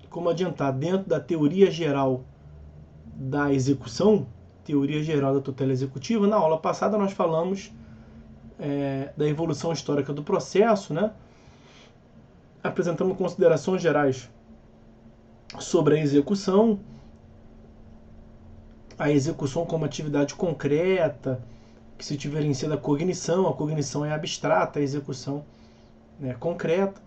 como adiantar, dentro da teoria geral da execução, teoria geral da tutela executiva, na aula passada nós falamos da evolução histórica do processo, né? Apresentamos considerações gerais sobre a execução como atividade concreta, que se diferencia da cognição. A cognição é abstrata, a execução é concreta,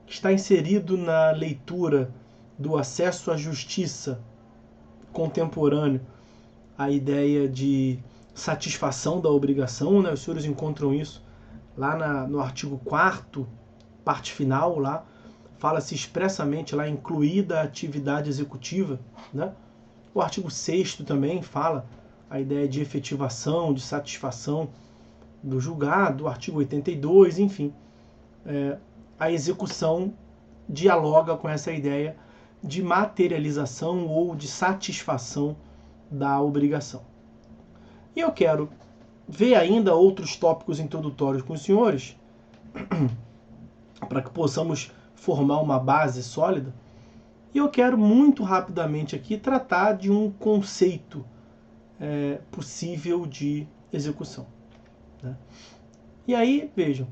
que está inserido na leitura do acesso à justiça contemporâneo, a ideia de satisfação da obrigação, né? Os senhores encontram isso lá no artigo 4º, parte final, lá fala-se expressamente lá incluída a atividade executiva, né? O artigo 6º também fala a ideia de efetivação, de satisfação do julgado, o artigo 82, enfim. A execução dialoga com essa ideia de materialização ou de satisfação da obrigação. E eu quero ver ainda outros tópicos introdutórios com os senhores, para que possamos formar uma base sólida. E eu quero muito rapidamente aqui tratar de um conceito possível de execução, né? E aí, vejam,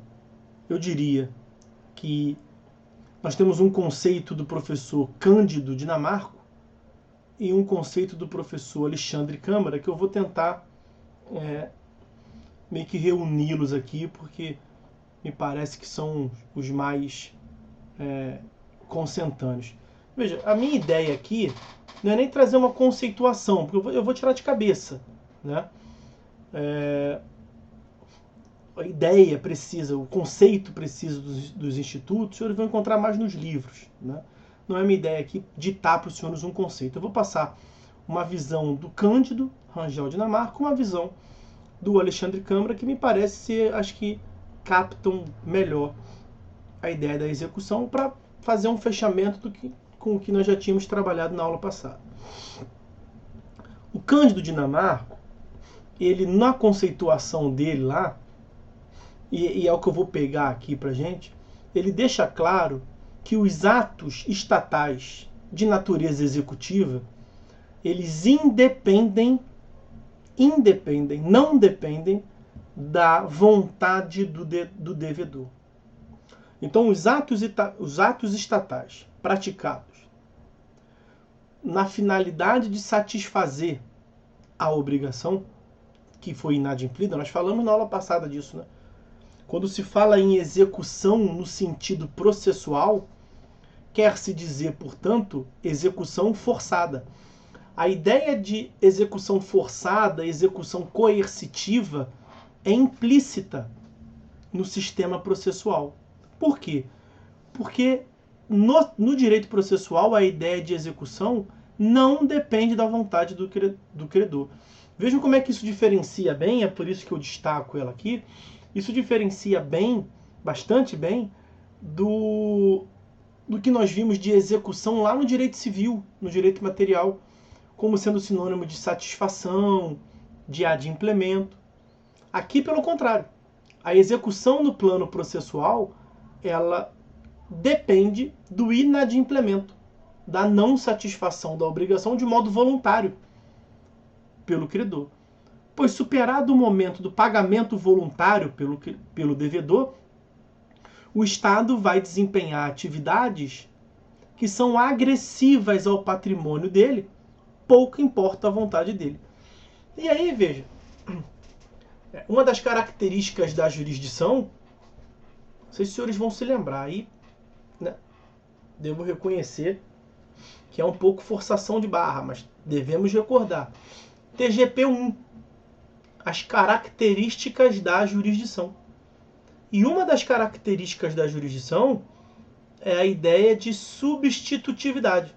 eu diria que nós temos um conceito do professor Cândido Dinamarco e um conceito do professor Alexandre Câmara, que eu vou tentar meio que reuni-los aqui, porque me parece que são os mais consentâneos. Veja, a minha ideia aqui não é nem trazer uma conceituação, porque eu vou tirar de cabeça, né? A ideia precisa, o conceito precisa dos institutos, os senhores vão encontrar mais nos livros, né? Não é minha ideia aqui ditar para os senhores um conceito. Eu vou passar uma visão do Cândido Rangel Dinamarca, uma visão do Alexandre Câmara, que me parece ser, acho que captam melhor a ideia da execução, para fazer um fechamento com o que nós já tínhamos trabalhado na aula passada. O Cândido Dinamarca, ele na conceituação dele lá, e é o que eu vou pegar aqui pra gente, ele deixa claro que os atos estatais de natureza executiva, eles não dependem da vontade do devedor. Então, os atos estatais praticados na finalidade de satisfazer a obrigação que foi inadimplida, nós falamos na aula passada disso, né? Quando se fala em execução no sentido processual, quer-se dizer, portanto, execução forçada. A ideia de execução forçada, execução coercitiva, é implícita no sistema processual. Por quê? Porque no direito processual a ideia de execução não depende da vontade do credor. Vejam como é que isso diferencia bem, é por isso que eu destaco ela aqui. Isso diferencia bem, bastante bem, do que nós vimos de execução lá no direito civil, no direito material, como sendo sinônimo de satisfação, de adimplemento. Aqui, pelo contrário, a execução no plano processual, ela depende do inadimplemento, da não satisfação da obrigação de modo voluntário pelo credor. Pois superado o momento do pagamento voluntário pelo devedor, o Estado vai desempenhar atividades que são agressivas ao patrimônio dele, pouco importa a vontade dele. E aí, veja, uma das características da jurisdição, não sei se os senhores vão se lembrar, aí, né, devo reconhecer que é um pouco forçação de barra, mas devemos recordar. TGP 1, as características da jurisdição. E uma das características da jurisdição é a ideia de substitutividade.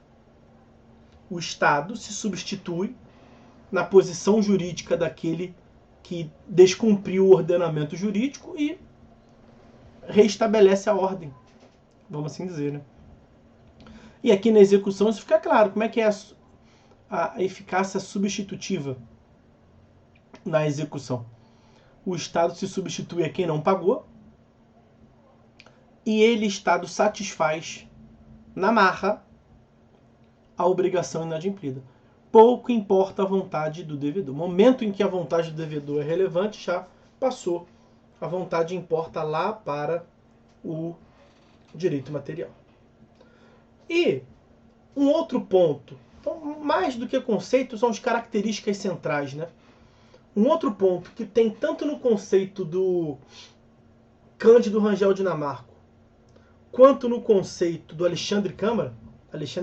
O Estado se substitui na posição jurídica daquele que descumpriu o ordenamento jurídico e reestabelece a ordem, vamos assim dizer, né? E aqui na execução isso fica claro. Como é que é a eficácia substitutiva na execução? O Estado se substitui a quem não pagou e ele, Estado, satisfaz na marra a obrigação inadimplida. Pouco importa a vontade do devedor. No momento em que a vontade do devedor é relevante, já passou. A vontade importa lá para o direito material. E um outro ponto, então, mais do que conceito, são as características centrais, né? Um outro ponto que tem tanto no conceito do Cândido Rangel Dinamarco, quanto no conceito do Alexandre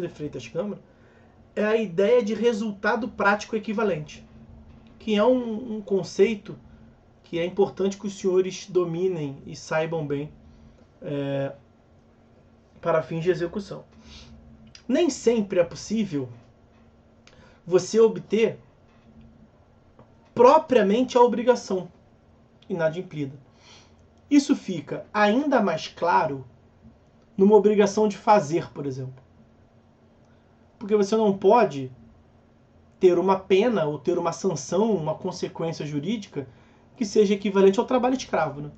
Freitas Câmara, é a ideia de resultado prático equivalente, que é um conceito que é importante que os senhores dominem e saibam bem para fins de execução. Nem sempre é possível você obter propriamente a obrigação inadimplida. Isso fica ainda mais claro numa obrigação de fazer, por exemplo. Porque você não pode ter uma pena ou ter uma sanção, uma consequência jurídica que seja equivalente ao trabalho escravo, né?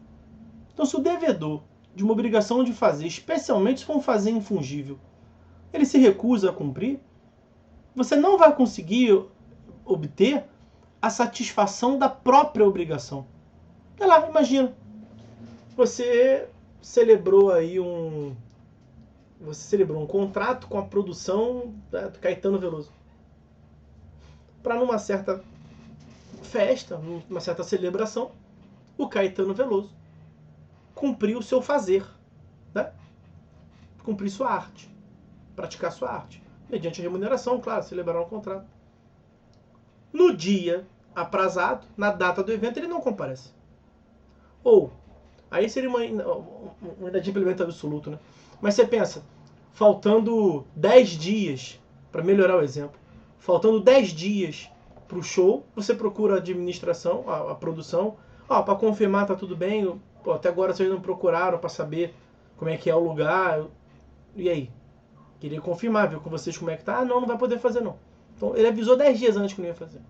Então, se o devedor de uma obrigação de fazer, especialmente se for um fazer infungível, ele se recusa a cumprir, você não vai conseguir obter a satisfação da própria obrigação. Olha lá, imagina. Você celebrou um contrato com a produção do Caetano Veloso. Para numa certa festa, numa certa celebração, o Caetano Veloso cumprir o seu fazer, né? Cumprir sua arte, praticar sua arte, mediante remuneração, claro, celebrar um contrato. No dia aprazado, na data do evento, ele não comparece. Ou, aí seria um inadimplemento absoluto, né? Mas você pensa, faltando 10 dias, para melhorar o exemplo, faltando 10 dias para o show, você procura a administração, a produção, para confirmar, tá tudo bem, até agora vocês não procuraram para saber como é que é o lugar, e aí? Queria confirmar, viu com vocês como é que tá, não vai poder fazer não. Então ele avisou 10 dias antes que não ia fazer.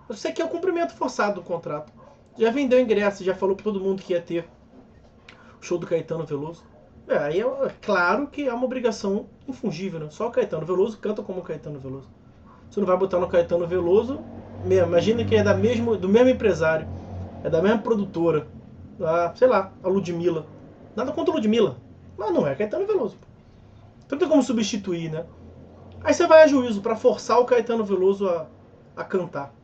Isso aqui é o cumprimento forçado do contrato. Já vendeu ingresso, já falou para todo mundo que ia ter o show do Caetano Veloso. Aí é claro que é uma obrigação infungível, né? Só o Caetano Veloso canta como o Caetano Veloso. Você não vai botar no Caetano Veloso, imagina que é do mesmo empresário, é da mesma produtora, sei lá, a Ludmilla. Nada contra a Ludmilla, mas não é Caetano Veloso. Então não tem como substituir, né? Aí você vai a juízo para forçar o Caetano Veloso a cantar.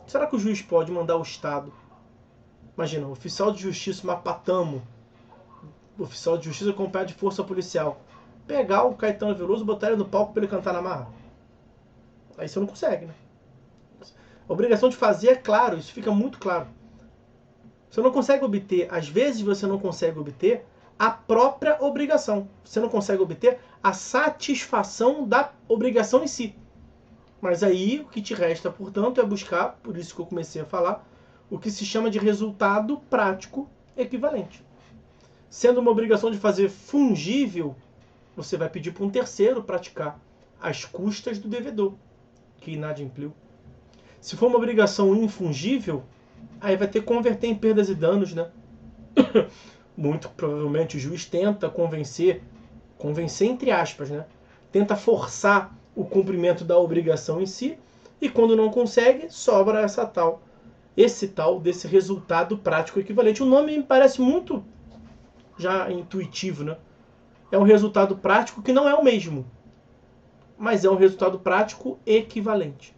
Será que o juiz pode mandar o Estado? Imagina, o oficial de justiça Mapatamo, o oficial de justiça acompanhado de força policial, pegar o Caetano Veloso e botar ele no palco para ele cantar na marra? Aí você não consegue, né? A obrigação de fazer é claro, isso fica muito claro. Você não consegue obter, às vezes você não consegue obter a própria obrigação. Você não consegue obter a satisfação da obrigação em si. Mas aí o que te resta, portanto, é buscar, por isso que eu comecei a falar, o que se chama de resultado prático equivalente. Sendo uma obrigação de fazer fungível, você vai pedir para um terceiro praticar às custas do devedor, que inadimpliu. Se for uma obrigação infungível, aí vai ter que converter em perdas e danos, né? Muito provavelmente o juiz tenta convencer entre aspas, né? Tenta forçar o cumprimento da obrigação em si, e quando não consegue, sobra desse resultado prático equivalente. O nome me parece muito já intuitivo, né? É um resultado prático que não é o mesmo, mas é um resultado prático equivalente.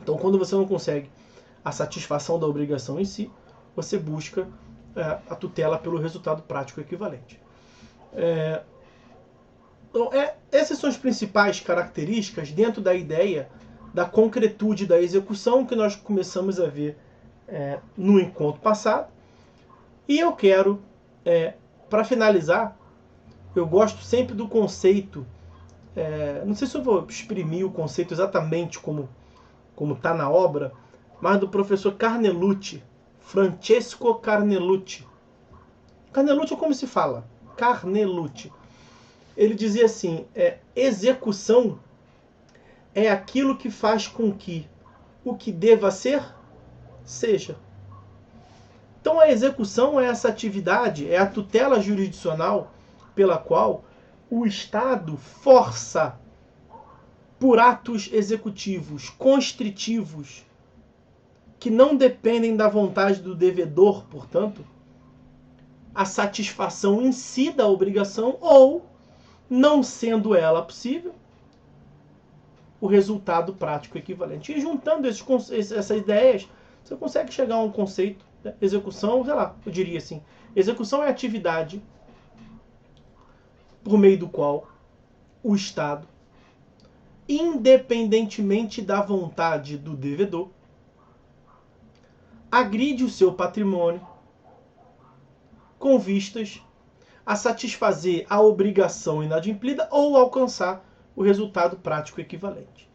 Então, quando você não consegue a satisfação da obrigação em si, você busca a tutela pelo resultado prático equivalente. Então, essas são as principais características dentro da ideia da concretude da execução que nós começamos a ver no encontro passado. E eu quero, para finalizar, eu gosto sempre do conceito, não sei se eu vou exprimir o conceito exatamente como está na obra, mas do professor Carnelucci, Francesco Carnelucci. Carnelucci é como se fala? Carnelucci. Ele dizia assim, execução é aquilo que faz com que o que deva ser, seja. Então a execução é essa atividade, é a tutela jurisdicional pela qual o Estado força por atos executivos constritivos que não dependem da vontade do devedor, portanto, a satisfação em si da obrigação, ou, não sendo ela possível, o resultado prático equivalente. E juntando essas ideias, você consegue chegar a um conceito, né? Execução, sei lá, eu diria assim, execução é a atividade por meio do qual o Estado, independentemente da vontade do devedor, agride o seu patrimônio com vistas a satisfazer a obrigação inadimplida ou alcançar o resultado prático equivalente.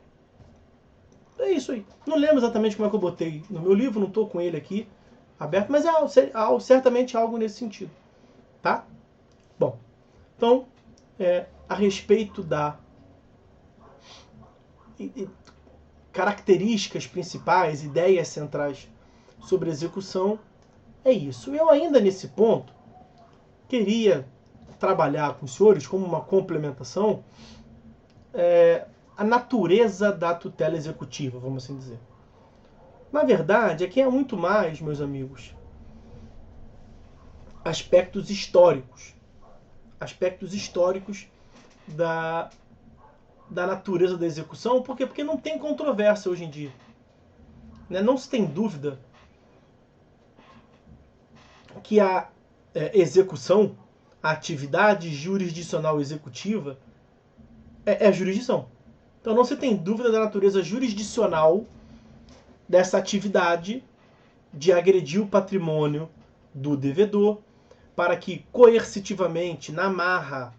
É isso aí. Não lembro exatamente como é que eu botei no meu livro, não estou com ele aqui aberto, mas é certamente algo nesse sentido. Tá? Bom, então, a respeito da características principais, ideias centrais sobre execução, é isso. Eu ainda nesse ponto queria trabalhar com os senhores como uma complementação a natureza da tutela executiva, vamos assim dizer. Na verdade, aqui é muito mais, meus amigos, aspectos históricos da natureza da execução. Por quê? Porque não tem controvérsia hoje em dia. Né? Não se tem dúvida que a execução, a atividade jurisdicional executiva, é a jurisdição. Então não se tem dúvida da natureza jurisdicional dessa atividade de agredir o patrimônio do devedor para que coercitivamente, na marra,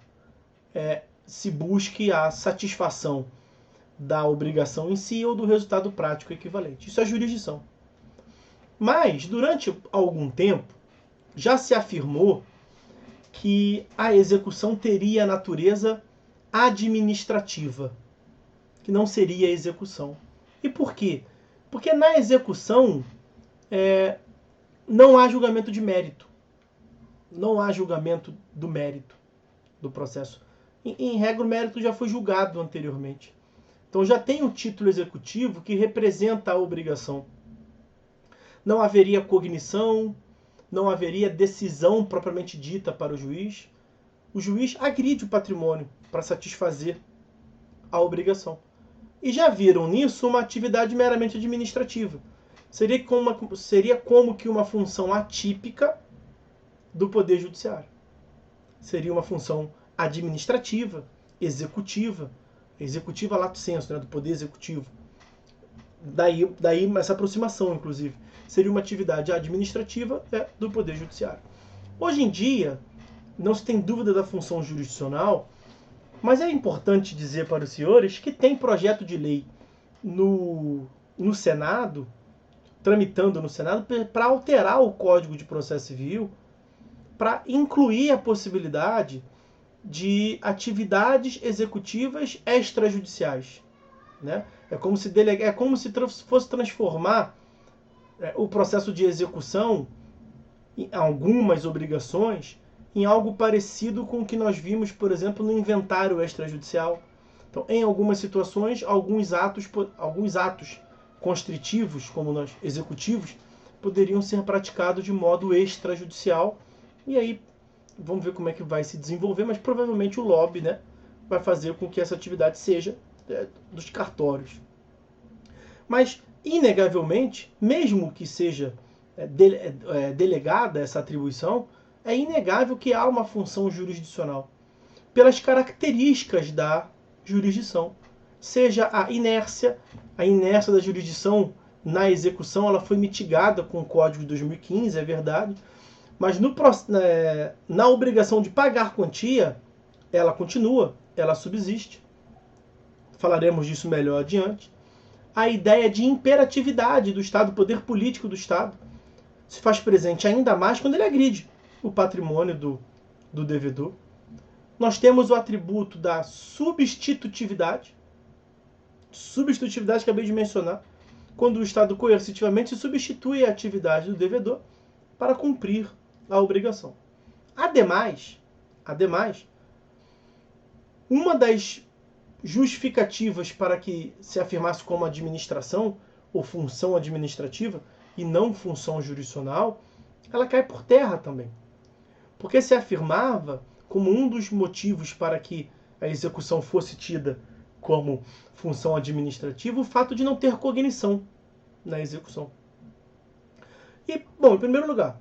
se busque a satisfação da obrigação em si ou do resultado prático equivalente. Isso é jurisdição. Mas, durante algum tempo, já se afirmou que a execução teria natureza administrativa, que não seria execução. E por quê? Porque na execução não há julgamento de mérito. Não há julgamento do mérito do processo. Em regra, o mérito já foi julgado anteriormente. Então já tem o título executivo que representa a obrigação. Não haveria cognição, não haveria decisão propriamente dita para o juiz. O juiz agride o patrimônio para satisfazer a obrigação. E já viram nisso uma atividade meramente administrativa. Seria como que uma função atípica do Poder Judiciário. Seria uma função administrativa, executiva lato sensu, né, do Poder Executivo. Daí essa aproximação, inclusive. Seria uma atividade administrativa do Poder Judiciário. Hoje em dia, não se tem dúvida da função jurisdicional, mas é importante dizer para os senhores que tem projeto de lei no Senado, tramitando no Senado, para alterar o Código de Processo Civil, para incluir a possibilidade de atividades executivas extrajudiciais. Né? É como se fosse transformar o processo de execução em algumas obrigações em algo parecido com o que nós vimos, por exemplo, no inventário extrajudicial. Então, em algumas situações, alguns atos constritivos, como nós executivos, poderiam ser praticados de modo extrajudicial. E aí, vamos ver como é que vai se desenvolver, mas provavelmente o lobby, né, vai fazer com que essa atividade seja dos cartórios. Mas, inegavelmente, mesmo que seja delegada essa atribuição, é inegável que há uma função jurisdicional, pelas características da jurisdição. Seja a inércia da jurisdição na execução, ela foi mitigada com o Código de 2015, é verdade, mas na obrigação de pagar quantia, ela continua, ela subsiste. Falaremos disso melhor adiante. A ideia de imperatividade do Estado, poder político do Estado, se faz presente ainda mais quando ele agride o patrimônio do devedor. Nós temos o atributo da substitutividade. Substitutividade que acabei de mencionar. Quando o Estado coercitivamente substitui a atividade do devedor para cumprir a obrigação. Ademais, uma das justificativas para que se afirmasse como administração ou função administrativa e não função jurisdicional, ela cai por terra também. Porque se afirmava como um dos motivos para que a execução fosse tida como função administrativa o fato de não ter cognição na execução. E, bom, em primeiro lugar,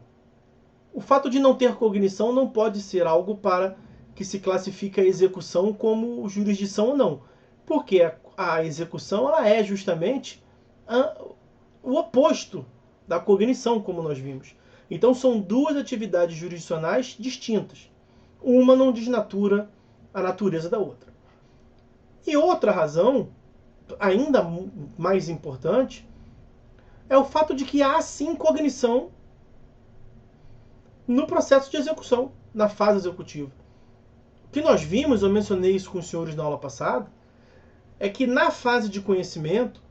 o fato de não ter cognição não pode ser algo para que se classifique a execução como jurisdição ou não. Porque a execução ela é justamente o oposto da cognição, como nós vimos. Então são duas atividades jurisdicionais distintas. Uma não desnatura a natureza da outra. E outra razão, ainda mais importante, é o fato de que há sim cognição no processo de execução, na fase executiva. O que nós vimos, eu mencionei isso com os senhores na aula passada, é que na fase de conhecimento,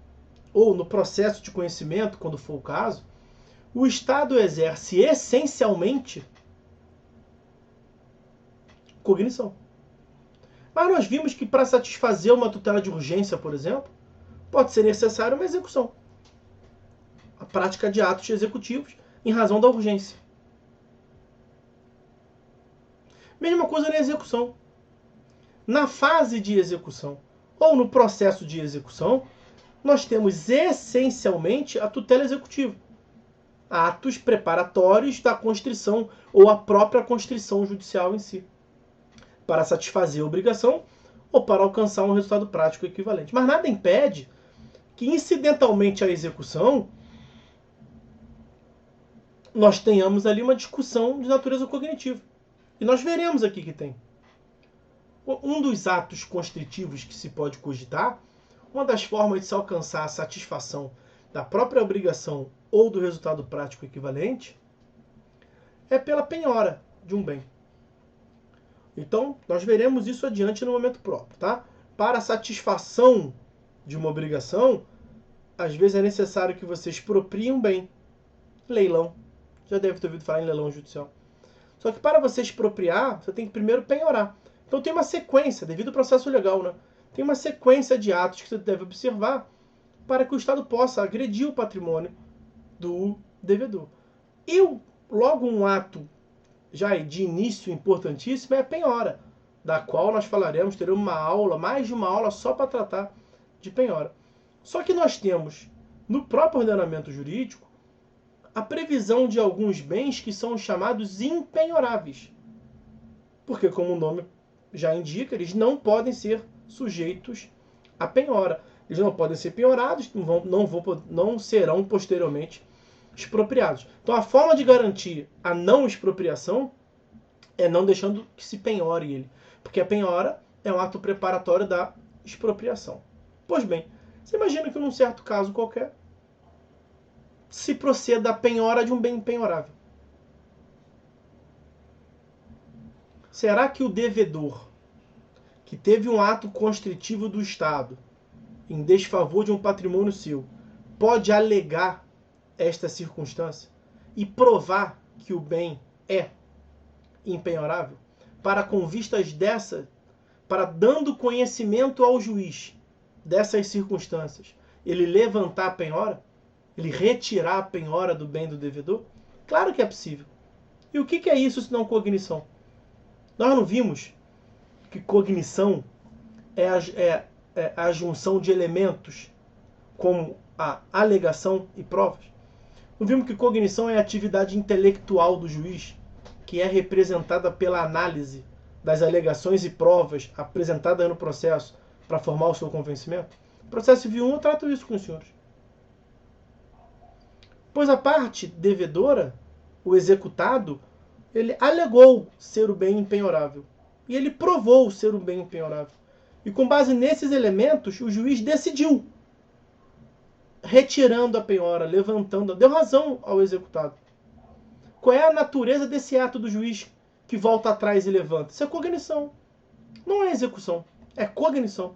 ou no processo de conhecimento, quando for o caso, o Estado exerce essencialmente cognição. Mas nós vimos que para satisfazer uma tutela de urgência, por exemplo, pode ser necessária uma execução. A prática de atos executivos em razão da urgência. Mesma coisa na execução. Na fase de execução ou no processo de execução, nós temos essencialmente a tutela executiva. Atos preparatórios da constrição ou a própria constrição judicial em si, para satisfazer a obrigação ou para alcançar um resultado prático equivalente. Mas nada impede que, incidentalmente à execução, nós tenhamos ali uma discussão de natureza cognitiva. E nós veremos aqui que tem. Um dos atos constritivos que se pode cogitar, uma das formas de se alcançar a satisfação da própria obrigação ou do resultado prático equivalente, é pela penhora de um bem. Então, nós veremos isso adiante no momento próprio, tá? Para a satisfação de uma obrigação, às vezes é necessário que você exproprie um bem. Leilão. Já deve ter ouvido falar em leilão judicial. Só que para você expropriar, você tem que primeiro penhorar. Então tem uma sequência, devido ao processo legal, né? Tem uma sequência de atos que você deve observar para que o Estado possa agredir o patrimônio do devedor. E logo um ato já de início importantíssimo é a penhora, da qual nós falaremos, teremos uma aula, mais de uma aula só para tratar de penhora. Só que nós temos, no próprio ordenamento jurídico, a previsão de alguns bens que são chamados impenhoráveis. Porque, como o nome já indica, eles não podem ser sujeitos à penhora. Eles não podem ser penhorados, não serão posteriormente expropriados. Então, a forma de garantir a não expropriação é não deixando que se penhore ele. Porque a penhora é um ato preparatório da expropriação. Pois bem, você imagina que num certo caso qualquer se proceda à penhora de um bem impenhorável. Será que o devedor, que teve um ato constritivo do Estado em desfavor de um patrimônio seu, pode alegar esta circunstância e provar que o bem é impenhorável, para com vistas dessa, para dando conhecimento ao juiz dessas circunstâncias, ele levantar a penhora, ele retirar a penhora do bem do devedor? Claro que é possível. E o que é isso senão cognição? Nós não vimos que cognição é a junção de elementos como a alegação e provas? Não vimos que cognição é a atividade intelectual do juiz, que é representada pela análise das alegações e provas apresentadas no processo para formar o seu convencimento? No processo civil 1 eu trato isso com os senhores. Pois a parte devedora, o executado, ele alegou ser o bem impenhorável. E ele provou ser o bem impenhorável. E com base nesses elementos, o juiz decidiu, retirando a penhora, levantando, deu razão ao executado. Qual é a natureza desse ato do juiz que volta atrás e levanta? Isso é cognição. Não é execução, é cognição.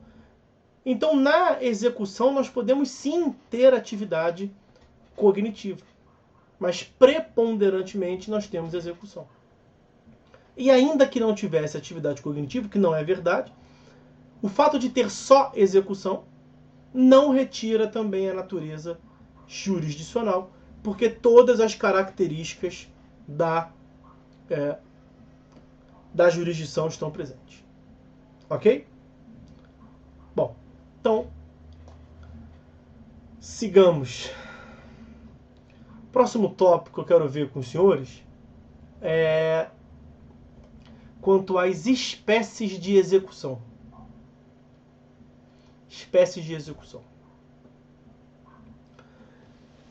Então, na execução, nós podemos sim ter atividade cognitiva. Mas, preponderantemente, nós temos execução. E ainda que não tivesse atividade cognitiva, que não é verdade, O fato de ter só execução não retira também a natureza jurisdicional, porque todas as características da jurisdição estão presentes. Ok? Bom, então, sigamos. Próximo tópico que eu quero ver com os senhores é quanto às espécies de execução. Espécies de execução.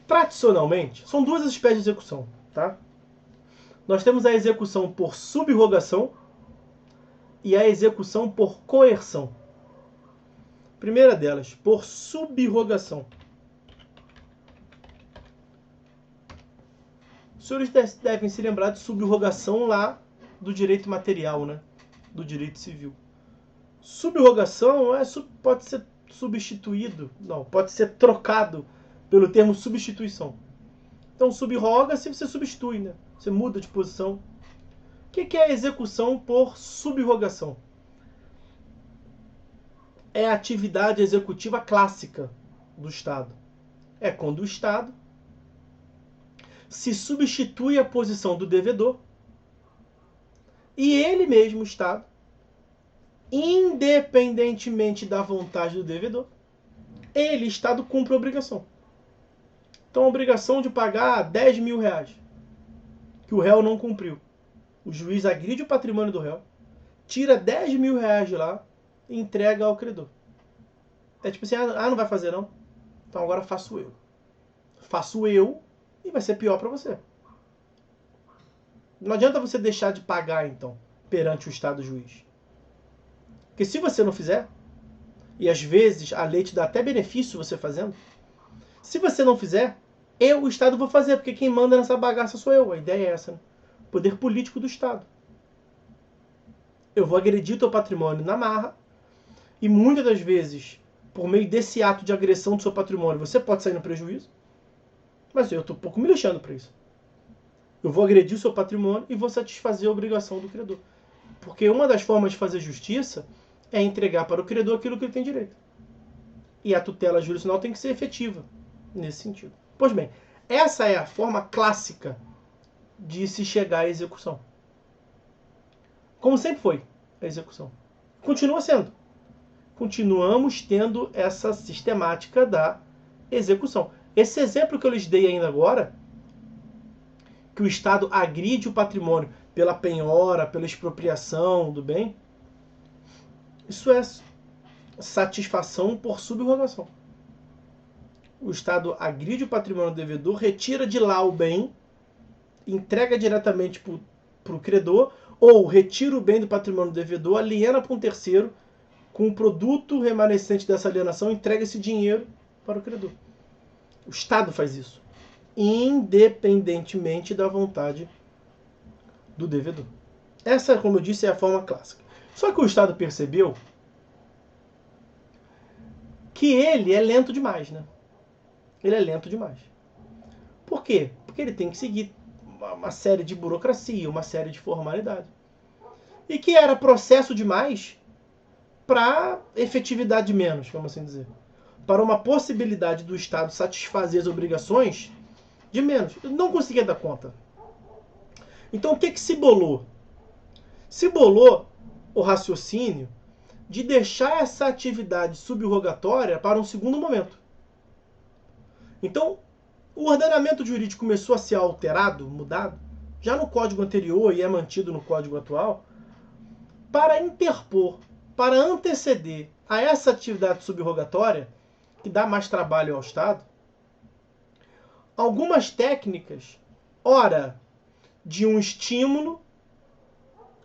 Tradicionalmente, são duas espécies de execução, tá? Nós temos a execução por subrogação e a execução por coerção. Primeira delas, por subrogação. Os senhores devem se lembrar de subrogação lá do direito material, né? Do direito civil. Subrogação pode ser substituído, não, pode ser trocado pelo termo substituição. Então, subroga-se, você substitui, né? Você muda de posição. O que é a execução por subrogação? É a atividade executiva clássica do Estado. É quando o Estado se substitui a posição do devedor e ele mesmo, o Estado, independentemente da vontade do devedor, ele, Estado, cumpre a obrigação. Então, a obrigação de pagar 10 mil reais, que o réu não cumpriu. O juiz agride o patrimônio do réu, tira 10 mil reais de lá e entrega ao credor. É tipo assim, não vai fazer não? Então agora faço eu. Faço eu e vai ser pior para você. Não adianta você deixar de pagar, então, perante o Estado juiz. Porque se você não fizer, e às vezes a lei te dá até benefício você fazendo, se você não fizer, eu, o Estado, vou fazer, porque quem manda nessa bagaça sou eu. A ideia é essa, né? Poder político do Estado. Eu vou agredir teu patrimônio na marra, e muitas das vezes, por meio desse ato de agressão do seu patrimônio, você pode sair no prejuízo, mas eu estou um pouco me lixando para isso. Eu vou agredir o seu patrimônio e vou satisfazer a obrigação do credor. Porque uma das formas de fazer justiça é entregar para o credor aquilo que ele tem direito. E a tutela jurisdicional tem que ser efetiva nesse sentido. Pois bem, essa é a forma clássica de se chegar à execução. Como sempre foi a execução. Continua sendo. Continuamos tendo essa sistemática da execução. Esse exemplo que eu lhes dei ainda agora, que o Estado agride o patrimônio pela penhora, pela expropriação do bem, isso é satisfação por subrogação. O Estado agride o patrimônio do devedor, retira de lá o bem, entrega diretamente para o credor, ou retira o bem do patrimônio do devedor, aliena para um terceiro, com o produto remanescente dessa alienação, entrega esse dinheiro para o credor. O Estado faz isso, independentemente da vontade do devedor. Essa, como eu disse, é a forma clássica. Só que o Estado percebeu que ele é lento demais, né? Ele é lento demais. Por quê? Porque ele tem que seguir uma série de burocracia, uma série de formalidade. E que era processo demais para efetividade menos, vamos assim dizer. Para uma possibilidade do Estado satisfazer as obrigações de menos. Ele não conseguia dar conta. Então o que se bolou? Se bolou o raciocínio de deixar essa atividade subrogatória para um segundo momento. Então, o ordenamento jurídico começou a ser alterado, mudado, já no código anterior e é mantido no código atual, para interpor, para anteceder a essa atividade subrogatória, que dá mais trabalho ao Estado, algumas técnicas, ora de um estímulo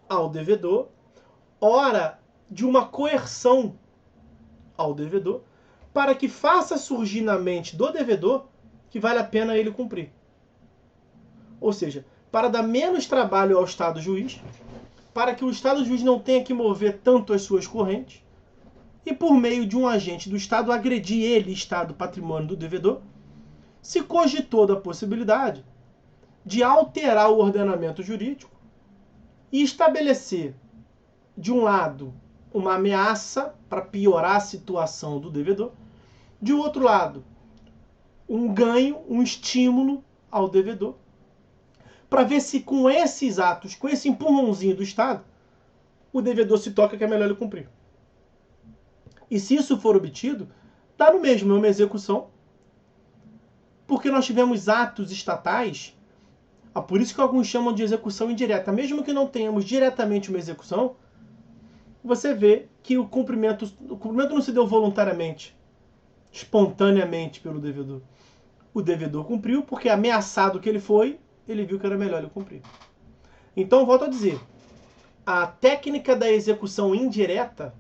ao devedor, ora de uma coerção ao devedor, para que faça surgir na mente do devedor que vale a pena ele cumprir. Ou seja, para dar menos trabalho ao Estado juiz, para que o Estado juiz não tenha que mover tanto as suas correntes, e por meio de um agente do Estado agredir ele, Estado, patrimônio do devedor, se cogitou da possibilidade de alterar o ordenamento jurídico e estabelecer, de um lado, uma ameaça para piorar a situação do devedor. De outro lado, um ganho, um estímulo ao devedor, para ver se com esses atos, com esse empurrãozinho do Estado, o devedor se toca que é melhor ele cumprir. E se isso for obtido, dá no mesmo, é uma execução, porque nós tivemos atos estatais, por isso que alguns chamam de execução indireta. Mesmo que não tenhamos diretamente uma execução, você vê que o cumprimento não se deu voluntariamente, espontaneamente pelo devedor. O devedor cumpriu porque, ameaçado que ele foi, ele viu que era melhor ele cumprir. Então, volto a dizer, a técnica da execução indireta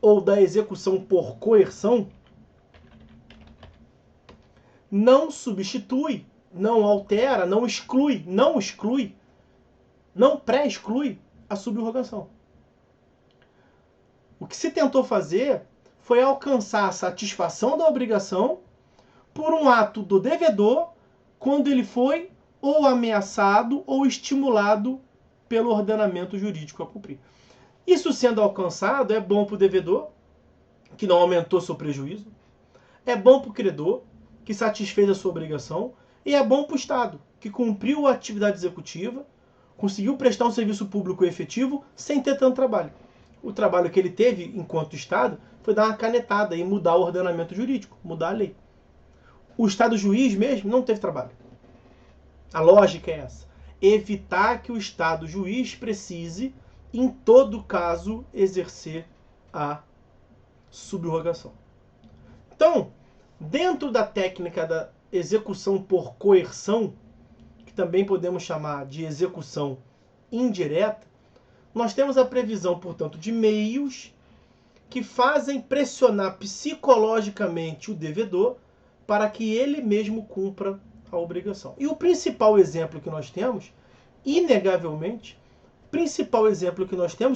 ou da execução por coerção não substitui, não altera, não exclui, não pré-exclui a subrogação. O que se tentou fazer foi alcançar a satisfação da obrigação por um ato do devedor quando ele foi ou ameaçado ou estimulado pelo ordenamento jurídico a cumprir. Isso sendo alcançado é bom para o devedor, que não aumentou seu prejuízo, é bom para o credor, que satisfez a sua obrigação, e é bom para o Estado, que cumpriu a atividade executiva, conseguiu prestar um serviço público efetivo sem ter tanto trabalho. O trabalho que ele teve enquanto Estado foi dar uma canetada e mudar o ordenamento jurídico, mudar a lei. O Estado juiz mesmo não teve trabalho. A lógica é essa. Evitar que o Estado juiz precise, em todo caso, exercer a subrogação. Então, dentro da técnica da execução por coerção, que também podemos chamar de execução indireta, nós temos a previsão, portanto, de meios que fazem pressionar psicologicamente o devedor para que ele mesmo cumpra a obrigação. E o principal exemplo que nós temos, inegavelmente,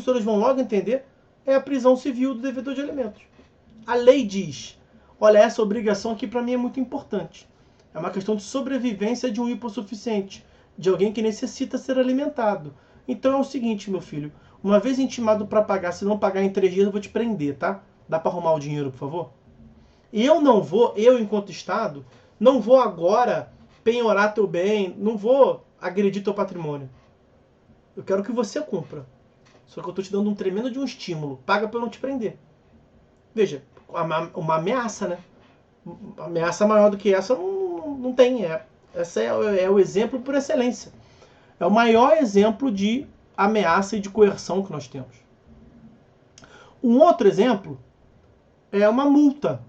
todos vão logo entender, é a prisão civil do devedor de alimentos. A lei diz, olha, essa obrigação aqui para mim é muito importante. É uma questão de sobrevivência de um hipossuficiente, de alguém que necessita ser alimentado. Então é o seguinte, meu filho, uma vez intimado para pagar, se não pagar em 3 dias eu vou te prender, tá? Dá para arrumar o dinheiro, por favor? E eu enquanto Estado, não vou agora penhorar teu bem, não vou agredir teu patrimônio. Eu quero que você cumpra. Só que eu estou te dando um tremendo de um estímulo. Paga para eu não te prender. Veja, uma ameaça, né? Uma ameaça maior do que essa não tem. Essa é o exemplo por excelência. É o maior exemplo de ameaça e de coerção que nós temos. Um outro exemplo é uma multa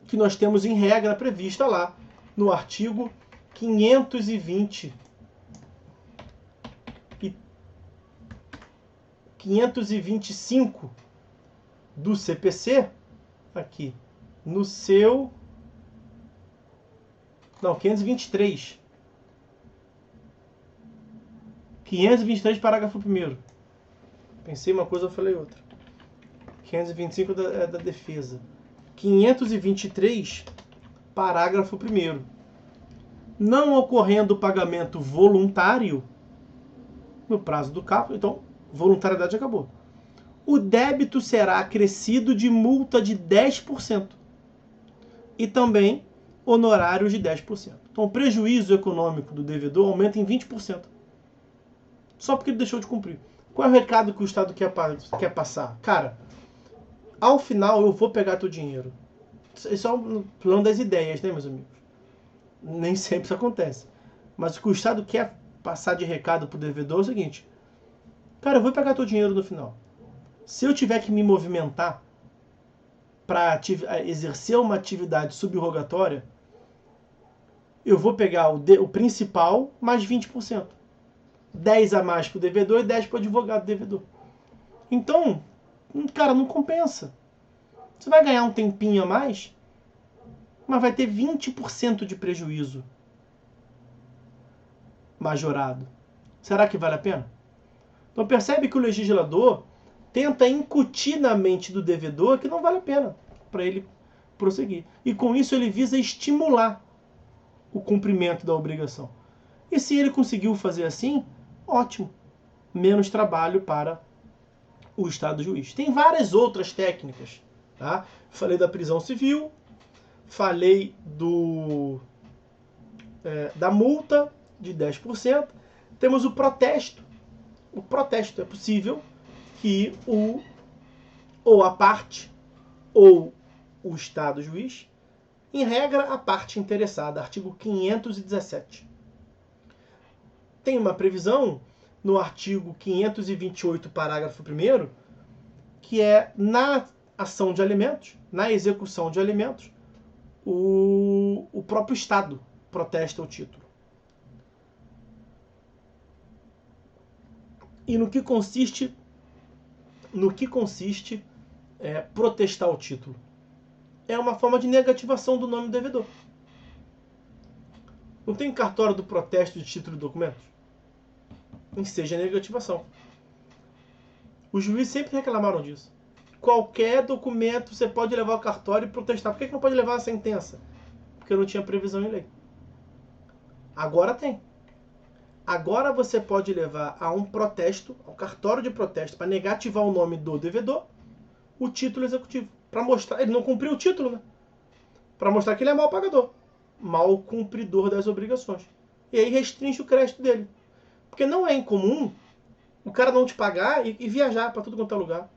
que nós temos em regra prevista lá no artigo 520 e 525 do CPC, aqui, no seu... Não, 523. 523, parágrafo 1º. Pensei uma coisa, eu falei outra. 525 é da defesa. 523, parágrafo 1º. Não ocorrendo o pagamento voluntário no prazo do caput, então, voluntariedade acabou. O débito será acrescido de multa de 10%. E também honorários de 10%. Então, o prejuízo econômico do devedor aumenta em 20%. Só porque ele deixou de cumprir. Qual é o recado que o Estado quer passar? Cara, ao final eu vou pegar teu dinheiro. Isso é um plano das ideias, né, meus amigos? Nem sempre isso acontece. Mas o que o Estado quer passar de recado pro devedor é o seguinte. Cara, eu vou pegar teu dinheiro no final. Se eu tiver que me movimentar para exercer uma atividade subrogatória, eu vou pegar o principal mais 20%. 10 a mais para o devedor e 10 para o advogado do devedor. Então, cara, não compensa. Você vai ganhar um tempinho a mais, mas vai ter 20% de prejuízo majorado. Será que vale a pena? Então percebe que o legislador tenta incutir na mente do devedor que não vale a pena para ele prosseguir. E com isso ele visa estimular o cumprimento da obrigação. E se ele conseguiu fazer assim, ótimo. Menos trabalho para o estado juiz. Tem várias outras técnicas. Tá? Falei da prisão civil, falei da multa de 10%. Temos o protesto. O protesto é possível que ou a parte ou o estado juiz, em regra, a parte interessada, artigo 517. Tem uma previsão no artigo 528, parágrafo 1º, que é na ação de alimentos, na execução de alimentos, o próprio Estado protesta o título. E no que consiste protestar o título? É uma forma de negativação do nome do devedor. Não tem cartório do protesto de título e documentos? Seja negativação. Os juízes sempre reclamaram disso. Qualquer documento você pode levar ao cartório e protestar. Por que não pode levar a sentença? Porque não tinha previsão em lei. Agora tem. Agora você pode levar a um protesto, ao cartório de protesto, para negativar o nome do devedor, o título executivo. Para mostrar, ele não cumpriu o título, né? Para mostrar que ele é mau pagador, mau cumpridor das obrigações. E aí restringe o crédito dele. Porque não é incomum o cara não te pagar e viajar para tudo quanto é lugar.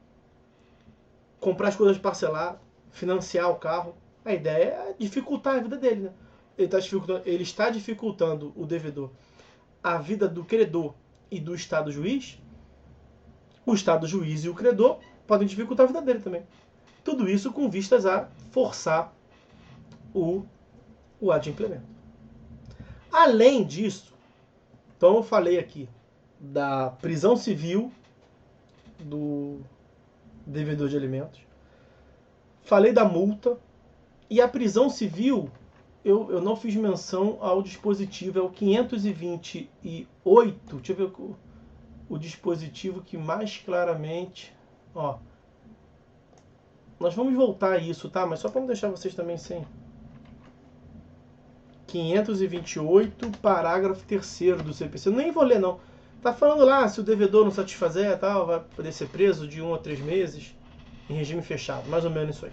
Comprar as coisas parcelar, financiar o carro. A ideia é dificultar a vida dele, né? Ele está dificultando o devedor, a vida do credor e do Estado juiz. O Estado juiz e o credor podem dificultar a vida dele também. Tudo isso com vistas a forçar o adimplemento. Além disso, então eu falei aqui da prisão civil do devedor de alimentos, falei da multa, e a prisão civil eu não fiz menção ao dispositivo, é o 528, deixa eu ver o dispositivo que mais claramente, ó, nós vamos voltar a isso, tá? Mas só para não deixar vocês também sem. 528, parágrafo 3º do CPC. Eu nem vou ler, não. Tá falando lá, se o devedor não satisfazer, tal, vai poder ser preso de 1 a 3 meses em regime fechado. Mais ou menos isso aí.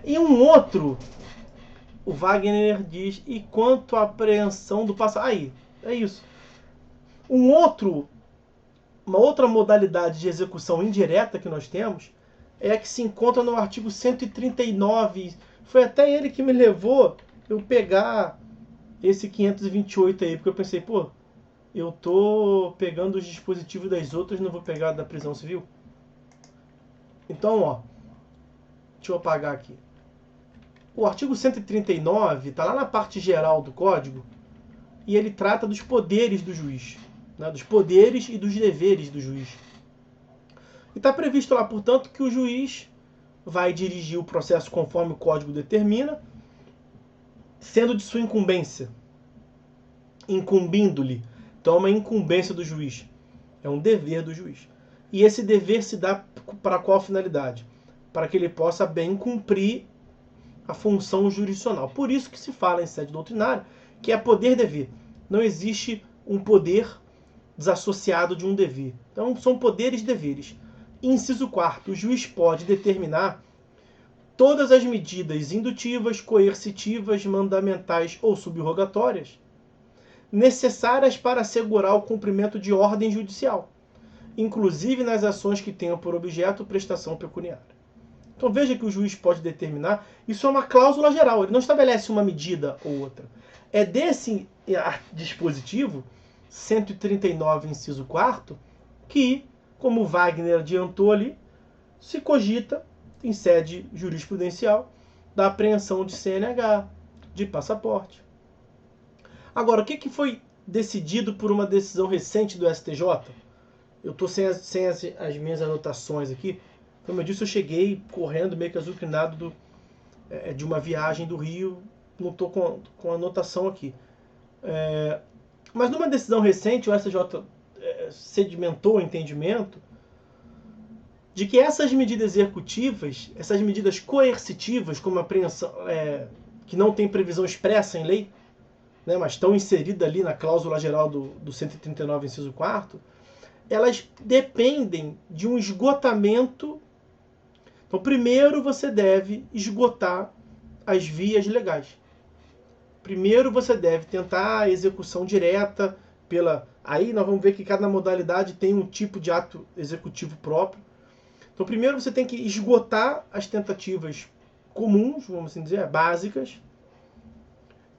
E um outro, o Wagner diz, e quanto à apreensão do passado... Aí, é isso. Uma outra modalidade de execução indireta que nós temos é a que se encontra no artigo 139. Foi até ele que me levou eu pegar esse 528 aí, porque eu pensei, pô, eu tô pegando os dispositivos das outras, não vou pegar da prisão civil. Então, ó, deixa eu apagar aqui. O artigo 139 está lá na parte geral do Código e ele trata dos poderes do juiz, né, dos poderes e dos deveres do juiz. E está previsto lá, portanto, que o juiz vai dirigir o processo conforme o Código determina, sendo de sua incumbência, incumbindo-lhe. Então é uma incumbência do juiz, é um dever do juiz. E esse dever se dá para qual finalidade? Para que ele possa bem cumprir a função jurisdicional. Por isso que se fala em sede doutrinária que é poder-dever. Não existe um poder desassociado de um dever. Então são poderes e deveres. Inciso 4º, o juiz pode determinar todas as medidas indutivas, coercitivas, mandamentais ou subrogatórias necessárias para assegurar o cumprimento de ordem judicial, inclusive nas ações que tenham por objeto prestação pecuniária. Então veja que o juiz pode determinar, isso é uma cláusula geral, ele não estabelece uma medida ou outra. É desse dispositivo, 139, inciso 4º, que, como Wagner adiantou ali, se cogita, em sede jurisprudencial, da apreensão de CNH, de passaporte. Agora, o que foi decidido por uma decisão recente do STJ? Eu estou sem as minhas anotações aqui. Como eu disse, eu cheguei correndo, meio que azucrinado de uma viagem do Rio. Não estou com a anotação aqui. Mas numa decisão recente, o STJ sedimentou o entendimento de que essas medidas executivas, essas medidas coercitivas, como a apreensão, que não tem previsão expressa em lei, né, mas estão inseridas ali na cláusula geral do 139, inciso 4º, elas dependem de um esgotamento. Então, primeiro você deve esgotar as vias legais. Primeiro você deve tentar a execução direta pela... Aí nós vamos ver que cada modalidade tem um tipo de ato executivo próprio. Então, primeiro você tem que esgotar as tentativas comuns, vamos assim dizer, básicas,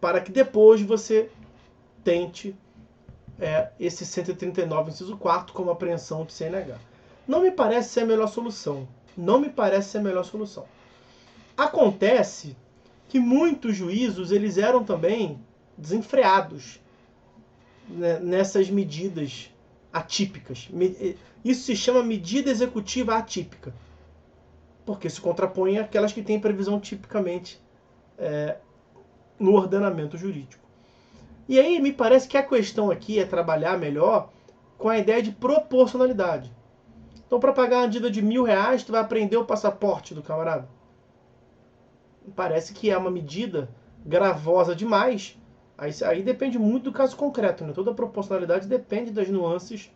para que depois você tente esse 139, inciso 4, como apreensão de CNH. Não me parece ser a melhor solução. Não me parece ser a melhor solução. Acontece que muitos juízos eles eram também desenfreados, né, nessas medidas atípicas. Isso se chama medida executiva atípica, porque se contrapõe àquelas que têm previsão tipicamente no ordenamento jurídico. E aí me parece que a questão aqui é trabalhar melhor com a ideia de proporcionalidade. Então, para pagar uma dívida de R$1.000, tu vai apreender o passaporte do camarada? Parece que é uma medida gravosa demais. Aí depende muito do caso concreto, né? Toda a proporcionalidade depende das nuances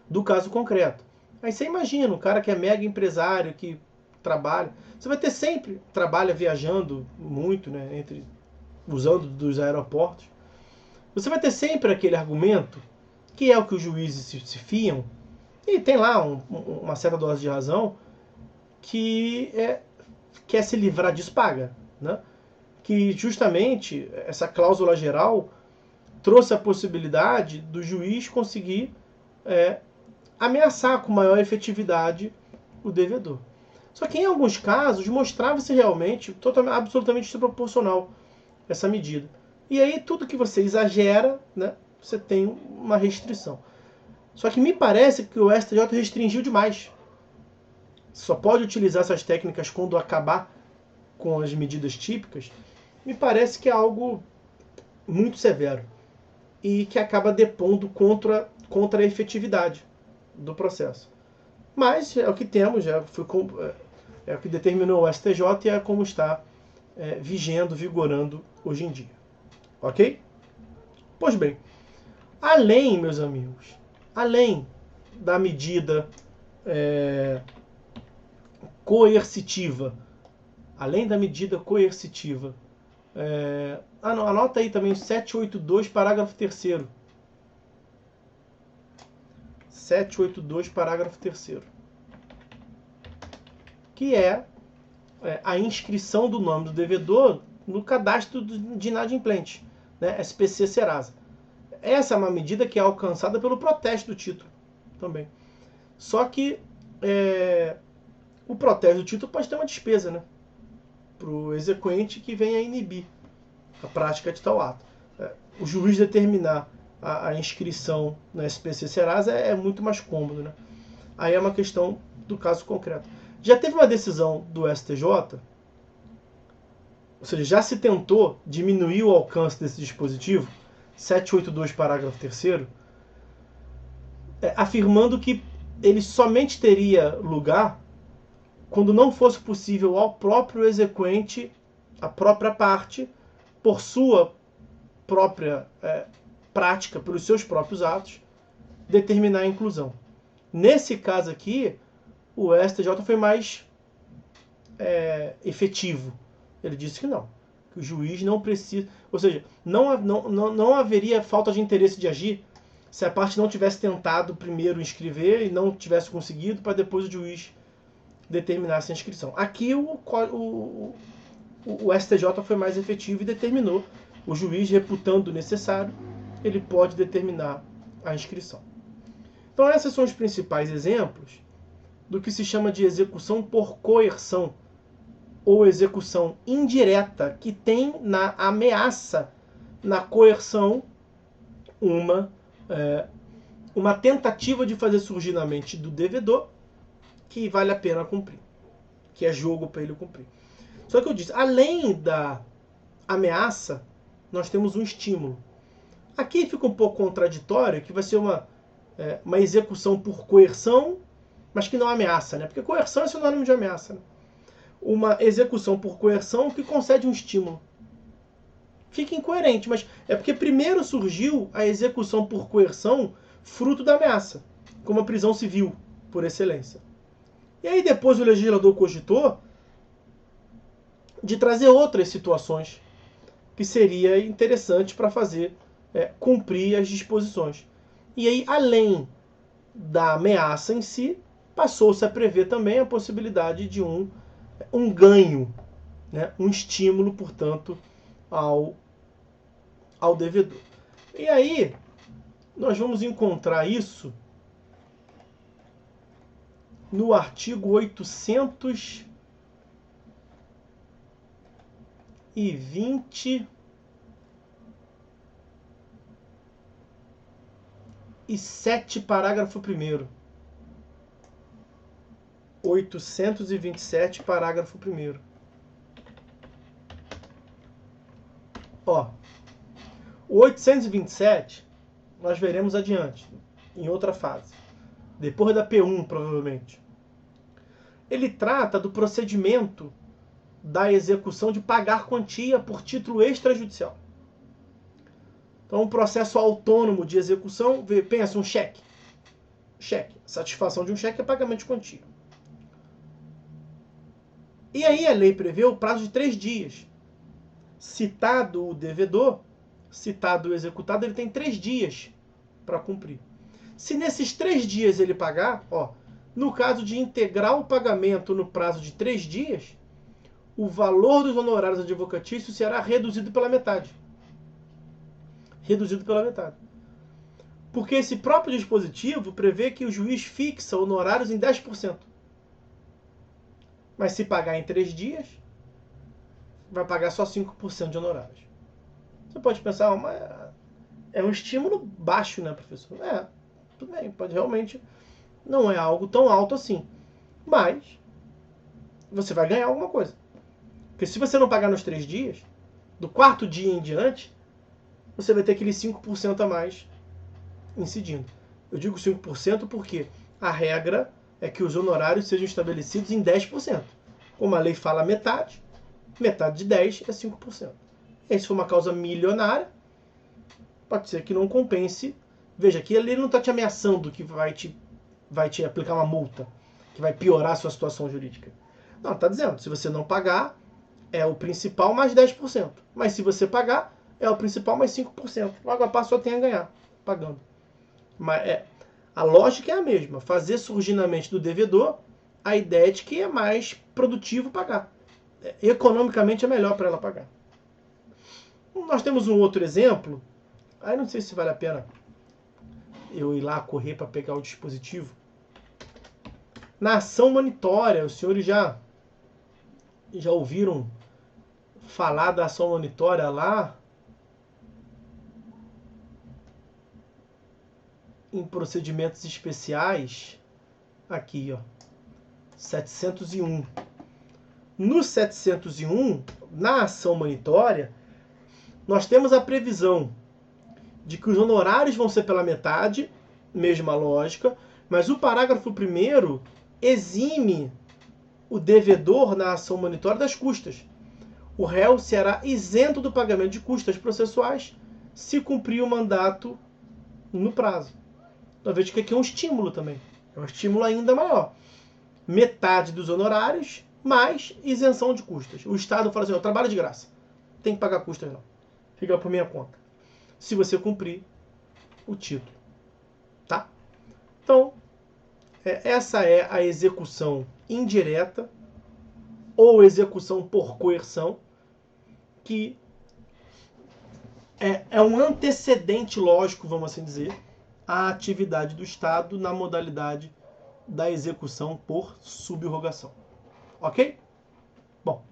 do caso concreto. Aí você imagina, um cara que é mega empresário, que trabalha... Você vai ter sempre... Trabalha viajando muito, né? Usando dos aeroportos. Você vai ter sempre aquele argumento, que é o que os juízes se fiam, e tem lá uma certa dose de razão, que quer se livrar disso, paga, né? Que justamente essa cláusula geral trouxe a possibilidade do juiz conseguir ameaçar com maior efetividade o devedor. Só que em alguns casos mostrava-se realmente absolutamente desproporcional essa medida. E aí tudo que você exagera, né, você tem uma restrição. Só que me parece que o STJ restringiu demais. Só pode utilizar essas técnicas quando acabar com as medidas típicas. Me parece que é algo muito severo e que acaba depondo contra a efetividade do processo. Mas é o que temos, é o que determinou o STJ e é como está vigorando hoje em dia. Ok? Pois bem, além, meus amigos, além da medida coercitiva, anota aí também 782, parágrafo 3º. 782, parágrafo 3º. Que é a inscrição do nome do devedor no cadastro de inadimplente, né? SPC Serasa. Essa é uma medida que é alcançada pelo protesto do título também. Só que o protesto do título pode ter uma despesa, né, para o exequente que venha a inibir a prática de tal ato. O juiz determinar a inscrição no SPC Serasa é muito mais cômodo, né? Aí é uma questão do caso concreto. Já teve uma decisão do STJ, ou seja, já se tentou diminuir o alcance desse dispositivo, 782, parágrafo 3º, afirmando que ele somente teria lugar quando não fosse possível ao próprio exequente, a própria parte, por sua própria prática, pelos seus próprios atos, determinar a inclusão. Nesse caso aqui, o STJ foi mais efetivo. Ele disse que não, que o juiz não precisa... Ou seja, não haveria falta de interesse de agir se a parte não tivesse tentado primeiro inscrever e não tivesse conseguido, para depois o juiz determinar essa inscrição. Aqui o STJ foi mais efetivo e determinou, o juiz reputando necessário, ele pode determinar a inscrição. Então esses são os principais exemplos do que se chama de execução por coerção ou execução indireta, que tem na ameaça, na coerção, uma tentativa de fazer surgir na mente do devedor que vale a pena cumprir, que é jogo para ele cumprir. Só que eu disse, além da ameaça, nós temos um estímulo. Aqui fica um pouco contraditório, que vai ser uma execução por coerção, mas que não ameaça, né? Porque coerção é sinônimo de ameaça, né? Uma execução por coerção que concede um estímulo. Fica incoerente, mas é porque primeiro surgiu a execução por coerção fruto da ameaça, como a prisão civil, por excelência. E aí depois o legislador cogitou de trazer outras situações que seria interessante para fazer cumprir as disposições. E aí, além da ameaça em si, passou-se a prever também a possibilidade de um ganho, né? Um estímulo, portanto, ao devedor. E aí, nós vamos encontrar isso no artigo 827, parágrafo 1º. 827, parágrafo 1º. Ó, o 827 nós veremos adiante, em outra fase. Depois da P1, provavelmente. Ele trata do procedimento da execução de pagar quantia por título extrajudicial. Então, um processo autônomo de execução, pensa um cheque. Cheque. Satisfação de um cheque é pagamento de quantia. E aí a lei prevê o prazo de 3 dias. Citado o devedor, citado o executado, ele tem 3 dias para cumprir. Se nesses 3 dias ele pagar, no caso de integrar o pagamento no prazo de 3 dias, o valor dos honorários advocatícios será reduzido pela metade. Reduzido pela metade. Porque esse próprio dispositivo prevê que o juiz fixa honorários em 10%. Mas se pagar em 3 dias, vai pagar só 5% de honorários. Você pode pensar, mas é um estímulo baixo, né, professor? Tudo bem, pode realmente não é algo tão alto assim. Mas você vai ganhar alguma coisa. Porque se você não pagar nos 3 dias, do 4º dia em diante, você vai ter aquele 5% a mais incidindo. Eu digo 5% porque a regra é que os honorários sejam estabelecidos em 10%. Como a lei fala metade de 10 é 5%. E se for uma causa milionária, pode ser que não compense. Veja, aqui a lei não está te ameaçando que vai te aplicar uma multa, que vai piorar a sua situação jurídica. Não, está dizendo, se você não pagar, é o principal mais 10%. Mas se você pagar, é o principal mais 5%. Logo a passo só tem a ganhar, pagando. Mas a lógica é a mesma. Fazer surgir na mente do devedor a ideia de que é mais produtivo pagar. Economicamente é melhor para ela pagar. Nós temos um outro exemplo. Aí não sei se vale a pena eu ir lá correr para pegar o dispositivo. Na ação monitória, os senhores já ouviram falar da ação monitória lá em procedimentos especiais? Aqui, 701. No 701, na ação monitória, nós temos a previsão de que os honorários vão ser pela metade, mesma lógica, mas o parágrafo 1º exime o devedor na ação monitória das custas. O réu será isento do pagamento de custas processuais se cumprir o mandato no prazo. Então veja que aqui é um estímulo também. É um estímulo ainda maior. Metade dos honorários, mais isenção de custas. O Estado fala assim, eu trabalho de graça. Tem que pagar custas não. Fica por minha conta. Se você cumprir o título. Tá? Então, essa é a execução indireta ou execução por coerção, que é um antecedente lógico, vamos assim dizer, à atividade do Estado na modalidade da execução por subrogação. Ok? Bom,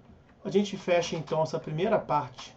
a gente fecha então essa primeira parte